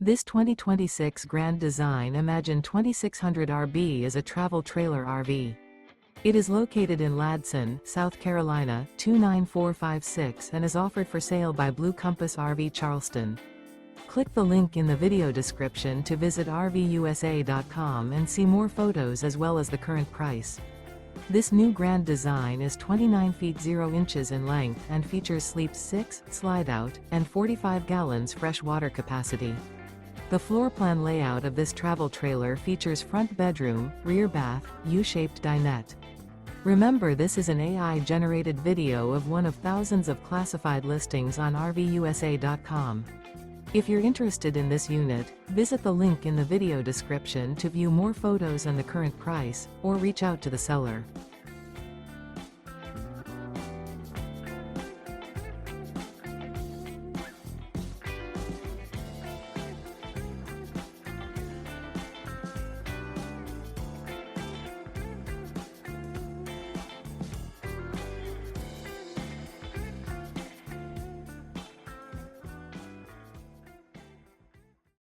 This 2026 Grand Design Imagine 2600 RB is a travel trailer RV. It is located in Ladson, South Carolina, 29456 and is offered for sale by Blue Compass RV Charleston. Click the link in the video description to visit RVUSA.com and see more photos as well as the current price. This new Grand Design is 29 feet 0 inches in length and features sleep 6, slide-out, and 45 gallons fresh water capacity. The floor plan layout of this travel trailer features front bedroom, rear bath, U-shaped dinette. Remember, this is an AI-generated video of one of thousands of classified listings on RVUSA.com. If you're interested in this unit, visit the link in the video description to view more photos and the current price, or reach out to the seller.